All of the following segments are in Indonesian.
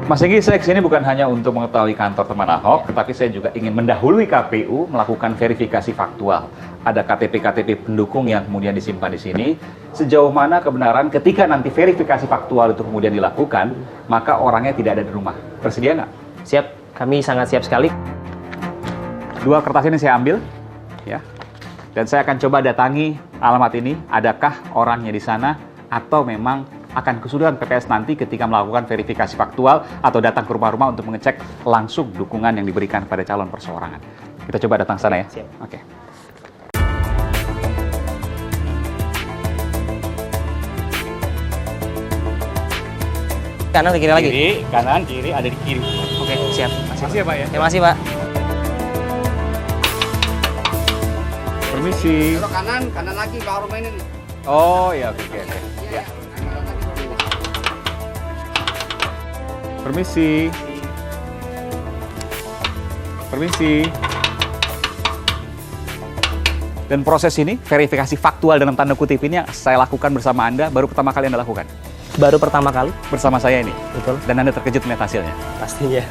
Mas Enggi, saya kesini bukan hanya untuk mengetahui kantor teman Ahok, tetapi saya juga ingin mendahului KPU melakukan verifikasi faktual. Ada KTP-KTP pendukung yang kemudian disimpan di sini. Sejauh mana kebenaran ketika nanti verifikasi faktual itu kemudian dilakukan, maka orangnya tidak ada di rumah. Bersedia nggak? Siap, kami sangat siap sekali. 2 kertas ini saya ambil, ya. Dan saya akan coba datangi alamat ini. Adakah orangnya di sana atau memang akan kesulitan PPS nanti ketika melakukan verifikasi faktual atau datang ke rumah-rumah untuk mengecek langsung dukungan yang diberikan pada calon perseorangan. Kita coba datang sana ya. Siap. Oke. Kanan ke kiri lagi? Kiri, kanan, kiri, ada di kiri. Oke, siap. Makasih ya Pak ya. Terima kasih Pak. Permisi. Belok kanan, kanan lagi ke rumah ini. Oh ya, oke. Ya. Permisi. Permisi. Dan proses ini, verifikasi faktual dalam tanda kutip ini yang saya lakukan bersama Anda, baru pertama kali Anda lakukan? Baru pertama kali? Bersama saya ini? Betul. Dan Anda terkejut melihat hasilnya? Pastinya.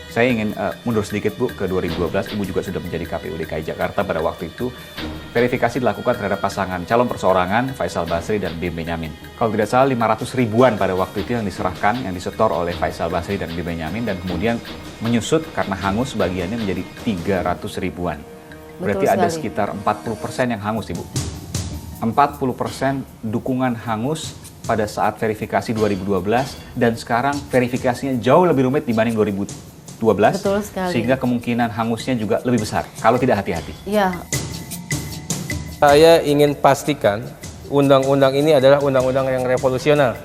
Saya ingin mundur sedikit Bu, ke 2012, Ibu juga sudah menjadi KPU DKI Jakarta pada waktu itu. Verifikasi dilakukan terhadap pasangan calon perseorangan Faisal Basri dan Bim Benyamin. Kalau tidak salah 500 ribuan pada waktu itu yang diserahkan, yang disetor oleh Faisal Basri dan Bim Benyamin, dan kemudian menyusut karena hangus bagiannya menjadi 300 ribuan. Berarti ada sekitar 40% yang hangus Ibu. 40% dukungan hangus pada saat verifikasi 2012, dan sekarang verifikasinya jauh lebih rumit dibanding 2012. Betul sekali. Sehingga kemungkinan hangusnya juga lebih besar kalau tidak hati-hati. Ya. Saya ingin pastikan undang-undang ini adalah undang-undang yang revolusional.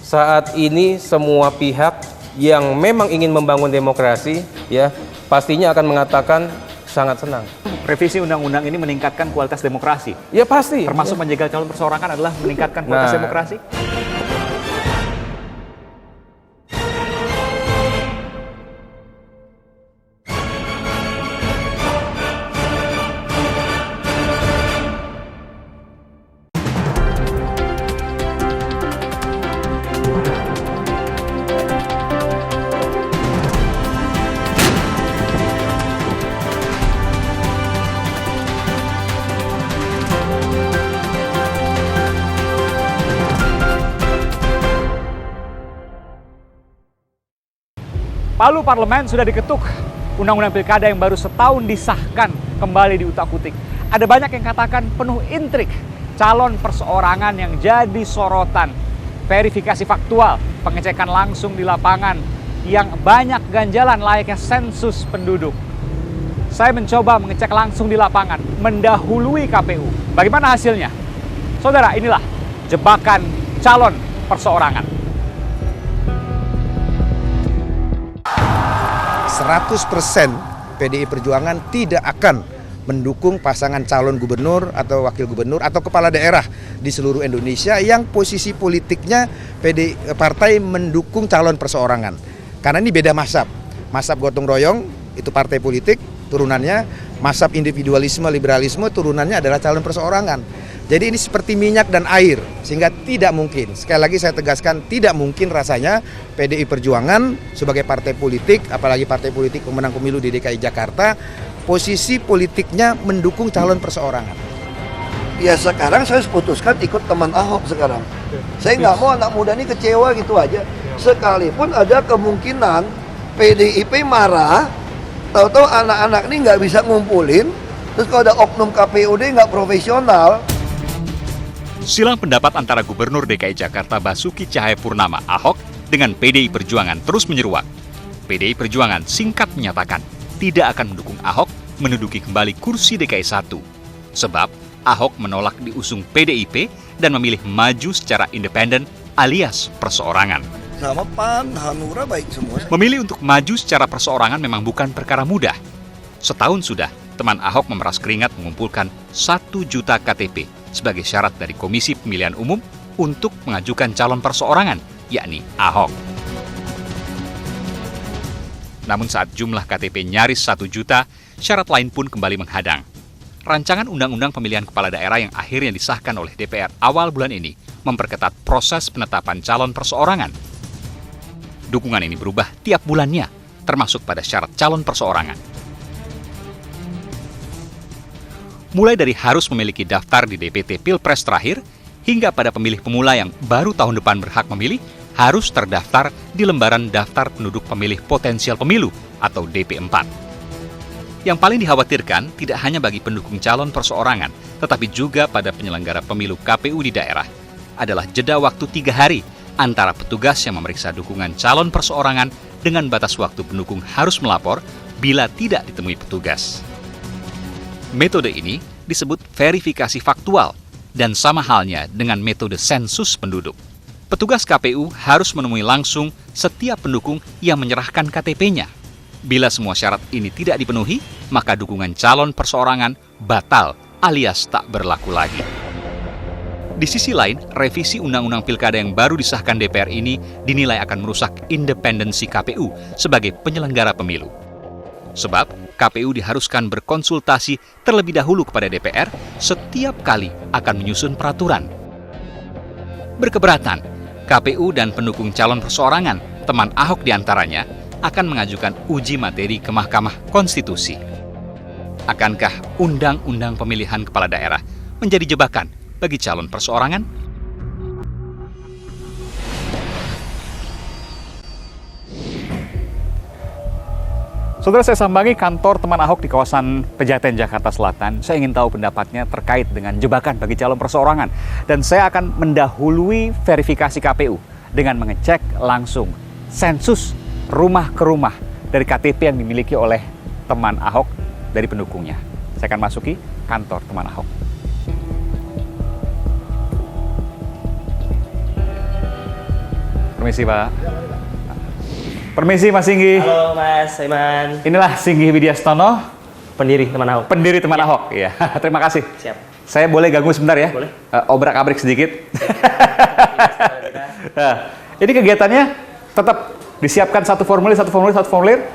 Saat ini semua pihak yang memang ingin membangun demokrasi, ya, pastinya akan mengatakan sangat senang. Revisi undang-undang ini meningkatkan kualitas demokrasi. Ya pasti. Termasuk menjaga calon perseorangan adalah meningkatkan kualitas demokrasi. Palu parlemen sudah diketuk. Undang-undang pilkada yang baru setahun disahkan kembali diutak-utik. Ada banyak yang katakan penuh intrik. Calon perseorangan yang jadi sorotan. Verifikasi faktual, pengecekan langsung di lapangan, yang banyak ganjalan layaknya sensus penduduk. Saya mencoba mengecek langsung di lapangan, mendahului KPU. Bagaimana hasilnya? Saudara, inilah jebakan calon perseorangan. 100% PDI Perjuangan tidak akan mendukung pasangan calon gubernur atau wakil gubernur atau kepala daerah di seluruh Indonesia yang posisi politiknya partai mendukung calon perseorangan. Karena ini beda mazhab. Mazhab gotong royong itu partai politik turunannya, mazhab individualisme liberalisme turunannya adalah calon perseorangan. Jadi ini seperti minyak dan air, sehingga tidak mungkin, sekali lagi saya tegaskan, tidak mungkin rasanya PDI Perjuangan sebagai partai politik, apalagi partai politik pemenang pemilu di DKI Jakarta, posisi politiknya mendukung calon perseorangan. Ya sekarang saya putuskan ikut teman Ahok sekarang. Saya nggak mau anak muda ini kecewa gitu aja. Sekalipun ada kemungkinan PDIP marah, tahu-tahu anak-anak ini nggak bisa ngumpulin, terus kalau ada oknum KPUD nggak profesional. Silang pendapat antara Gubernur DKI Jakarta Basuki Cahayapurnama Ahok dengan PDI Perjuangan terus menyeruak. PDI Perjuangan singkat menyatakan tidak akan mendukung Ahok menduduki kembali kursi DKI 1. Sebab Ahok menolak diusung PDIP dan memilih maju secara independen alias perseorangan. Sama PAN, Hanura baik semua. Memilih untuk maju secara perseorangan memang bukan perkara mudah. Setahun sudah, teman Ahok memeras keringat mengumpulkan 1 juta KTP sebagai syarat dari Komisi Pemilihan Umum untuk mengajukan calon perseorangan, yakni Ahok. Namun saat jumlah KTP nyaris 1 juta, syarat lain pun kembali menghadang. Rancangan Undang-Undang Pemilihan Kepala Daerah yang akhirnya disahkan oleh DPR awal bulan ini memperketat proses penetapan calon perseorangan. Dukungan ini berubah tiap bulannya, termasuk pada syarat calon perseorangan. Mulai dari harus memiliki daftar di DPT Pilpres terakhir, hingga pada pemilih pemula yang baru tahun depan berhak memilih, harus terdaftar di lembaran daftar penduduk pemilih potensial pemilu atau DP4. Yang paling dikhawatirkan tidak hanya bagi pendukung calon perseorangan, tetapi juga pada penyelenggara pemilu KPU di daerah, adalah jeda waktu 3 hari antara petugas yang memeriksa dukungan calon perseorangan dengan batas waktu pendukung harus melapor bila tidak ditemui petugas. Metode ini disebut verifikasi faktual dan sama halnya dengan metode sensus penduduk. Petugas KPU harus menemui langsung setiap pendukung yang menyerahkan KTP-nya. Bila semua syarat ini tidak dipenuhi, maka dukungan calon perseorangan batal alias tak berlaku lagi. Di sisi lain, revisi Undang-Undang Pilkada yang baru disahkan DPR ini dinilai akan merusak independensi KPU sebagai penyelenggara pemilu. Sebab, KPU diharuskan berkonsultasi terlebih dahulu kepada DPR setiap kali akan menyusun peraturan. Berkeberatan, KPU dan pendukung calon perseorangan, teman Ahok diantaranya, akan mengajukan uji materi ke Mahkamah Konstitusi. Akankah Undang-Undang Pemilihan Kepala Daerah menjadi jebakan bagi calon perseorangan? Saudara, saya sambangi kantor teman Ahok di kawasan Pejaten, Jakarta Selatan. Saya ingin tahu pendapatnya terkait dengan jebakan bagi calon perseorangan. Dan saya akan mendahului verifikasi KPU dengan mengecek langsung sensus rumah ke rumah dari KTP yang dimiliki oleh teman Ahok dari pendukungnya. Saya akan masuki kantor teman Ahok. Permisi, Pak. Permisi, Mas Singgi. Halo Mas Iman. Inilah Singgi Widyastono, Pendiri teman Ahok. pendiri teman Ahok. Iya, terima kasih. Siap. Saya boleh ganggu sebentar ya? Boleh. Obrak-abrik sedikit. Nah, ini kegiatannya tetap disiapkan satu formulir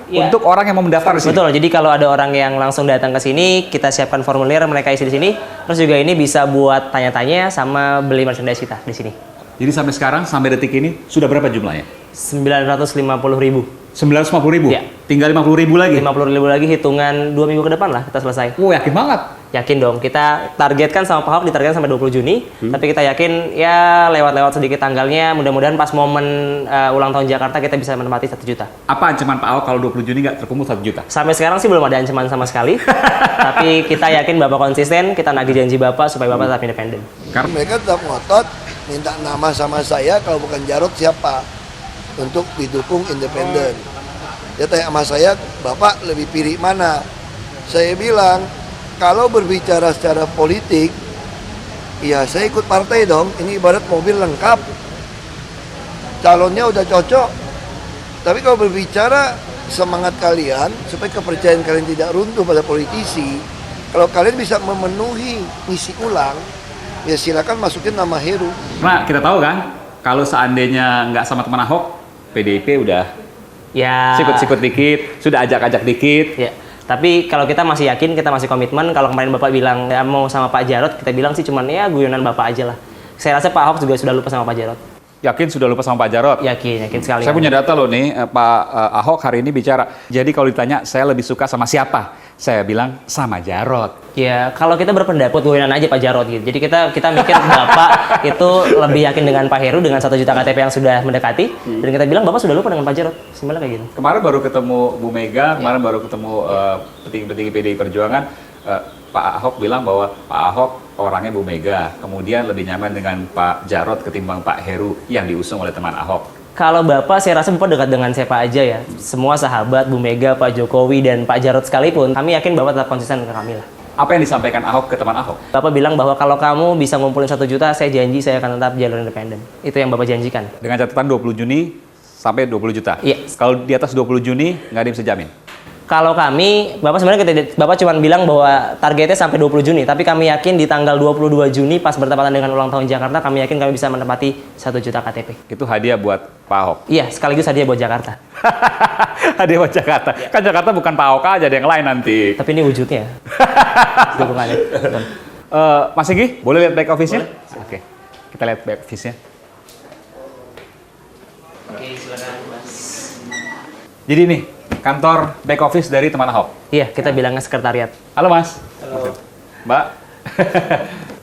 Iya. untuk orang yang mau mendaftar di sini. Betul. Jadi kalau ada orang yang langsung datang ke sini, kita siapkan formulir, mereka isi di sini. Terus juga ini bisa buat tanya-tanya sama beli merchandise kita di sini. Jadi sampai sekarang, sampai detik ini, sudah berapa jumlahnya? 950.000. 950.000? Iya. Tinggal 50.000 lagi? 50.000 lagi, hitungan 2 minggu ke depan lah kita selesai. Yakin banget. Yakin dong, kita targetkan sama Pak Ahok, ditargetkan sampai 20 Juni. Tapi kita yakin ya lewat-lewat sedikit tanggalnya, mudah-mudahan pas momen ulang tahun Jakarta kita bisa menempati 1 juta. Apa ancaman Pak Ahok kalau 20 Juni nggak terkumpul 1 juta? Sampai sekarang sih belum ada ancaman sama sekali. Tapi kita yakin Bapak konsisten, kita nagih janji Bapak supaya Bapak tetap independen. Karena mereka tetap ngotot minta nama sama saya, kalau bukan Jarot siapa untuk didukung independen. Dia tanya sama saya, Bapak lebih pilih mana? Saya bilang, kalau berbicara secara politik, ya saya ikut partai dong. Ini ibarat mobil lengkap, calonnya udah cocok. Tapi kalau berbicara semangat kalian, supaya kepercayaan kalian tidak runtuh pada politisi, kalau kalian bisa memenuhi misi ulang, ya silakan masukin nama Heru. Nah, kita tahu kan, kalau seandainya nggak sama teman Ahok, PDIP udah Ya. sikut-sikut dikit, sudah ajak-ajak dikit. Ya. Tapi kalau kita masih yakin, kita masih komitmen. Kalau kemarin Bapak bilang ya mau sama Pak Jarot, kita bilang sih cuman ya guyonan Bapak aja lah. Saya rasa Pak Ahok juga sudah lupa sama Pak Jarot. Yakin sudah lupa sama Pak Jarot? Yakin sekali. Saya punya data loh nih, Pak Ahok hari ini bicara. Jadi kalau ditanya saya lebih suka sama siapa? Saya bilang sama Jarot. Ya, kalau kita berpendapat guyonan aja Pak Jarot gitu. Jadi kita mikir Bapak itu lebih yakin dengan Pak Heru dengan 1 juta KTP yang sudah mendekati. Dan kita bilang Bapak sudah lupa dengan Pak Jarot. Simpelnya kayak gitu. Kemarin baru ketemu Bu Mega, kemarin baru ketemu petinggi-petinggi PDI Perjuangan. Pak Ahok bilang bahwa Pak Ahok orangnya Bu Mega, kemudian lebih nyaman dengan Pak Jarot ketimbang Pak Heru yang diusung oleh teman Ahok. Kalau Bapak, saya rasa Bapak dekat dengan siapa aja ya. Semua sahabat, Bu Mega, Pak Jokowi, dan Pak Jarot sekalipun, kami yakin Bapak tetap konsisten dengan kami lah. Apa yang disampaikan Ahok ke teman Ahok? Bapak bilang bahwa kalau kamu bisa ngumpulin 1 juta, saya janji saya akan tetap jalur independen. Itu yang Bapak janjikan. Dengan catatan 20 Juni sampai 20 juta? Iya. Kalau di atas 20 Juni, nggak ada yang bisa jamin? Kalau kami, Bapak sebenarnya Bapak cuma bilang bahwa targetnya sampai 20 Juni, tapi kami yakin di tanggal 22 Juni pas bertepatan dengan ulang tahun Jakarta, kami yakin kami bisa menempati 1 juta KTP. Itu hadiah buat Pak Ahok? Iya, sekaligus hadiah buat Jakarta. Hadiah buat Jakarta? Ya. Kan Jakarta bukan Pak Ahok aja, ada yang lain nanti. Tapi ini wujudnya. Dukungannya. Mas Singgi, boleh lihat back office-nya? Oke, kita lihat back office-nya. Oke, silakan Mas. Jadi nih, kantor back office dari teman Ahok. Iya, kita bilangnya sekretariat. Halo Mas. Halo. Mbak.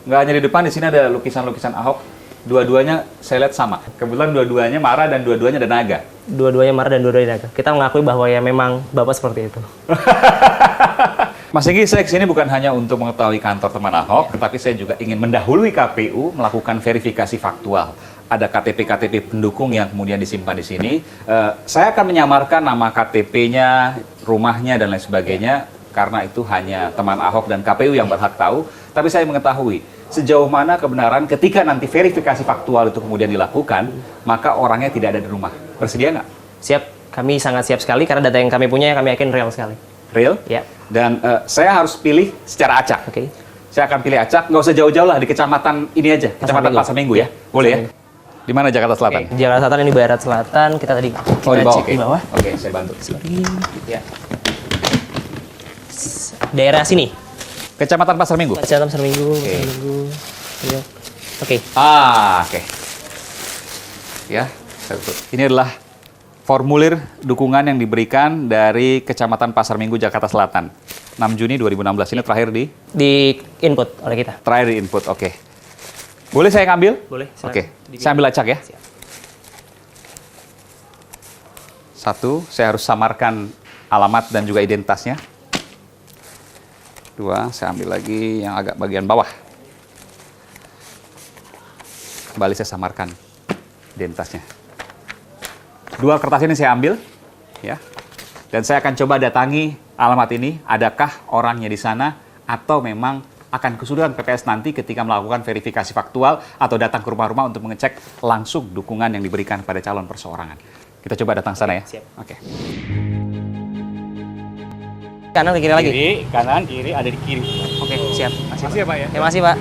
Nggak hanya di depan, di sini ada lukisan-lukisan Ahok. Dua-duanya saya lihat sama. Kebetulan dua-duanya marah dan dua-duanya ada naga. Dua-duanya marah dan dua-duanya naga. Kita mengakui bahwa ya memang Bapak seperti itu. Mas Enggi, saya kesini bukan hanya untuk mengetahui kantor teman Ahok, tetapi saya juga ingin mendahului KPU melakukan verifikasi faktual. Ada KTP-KTP pendukung yang kemudian disimpan di sini. Saya akan menyamarkan nama KTP-nya, rumahnya, dan lain sebagainya, karena itu hanya teman Ahok dan KPU yang berhak tahu. Tapi saya mengetahui sejauh mana kebenaran ketika nanti verifikasi faktual itu kemudian dilakukan, maka orangnya tidak ada di rumah. Bersedia nggak? Siap, kami sangat siap sekali karena data yang kami punya kami yakin real sekali. Real? Ya. Dan saya harus pilih secara acak. Oke. Saya akan pilih acak, nggak usah jauh-jauh lah, di kecamatan ini aja, kecamatan Minggu. Pasar Minggu ya. Boleh ya? Di mana Jakarta Selatan? Oke, Jakarta Selatan ini Barat Selatan, kita tadi Oh, di bawah, cek di bawah. Oke, saya bantu. Ya. Daerah sini. Kecamatan Pasar Minggu? Kecamatan Pasar Minggu, Oke. Pasar Minggu. Ya. Oke. Oke. Ya, ini adalah formulir dukungan yang diberikan dari Kecamatan Pasar Minggu, Jakarta Selatan. 6 Juni 2016, ini terakhir Di input oleh kita. terakhir di input, oke. Boleh saya ngambil? Boleh. Oke, saya ambil acak ya. Siap. Satu, saya harus samarkan alamat dan juga identitasnya. Dua, saya ambil lagi yang agak bagian bawah. Kembali saya samarkan identitasnya. Dua kertas ini saya ambil, ya. Dan saya akan coba datangi alamat ini, adakah orangnya di sana, atau memang akan kesulitan PPS nanti ketika melakukan verifikasi faktual atau datang ke rumah-rumah untuk mengecek langsung dukungan yang diberikan pada calon perseorangan. Kita coba datang sana ya. Siap. Oke. Kanan ke kiri lagi. Kiri, kanan, kiri, ada di kiri. Oke, siap. Makasih ya Pak ya. Terima kasih, Pak.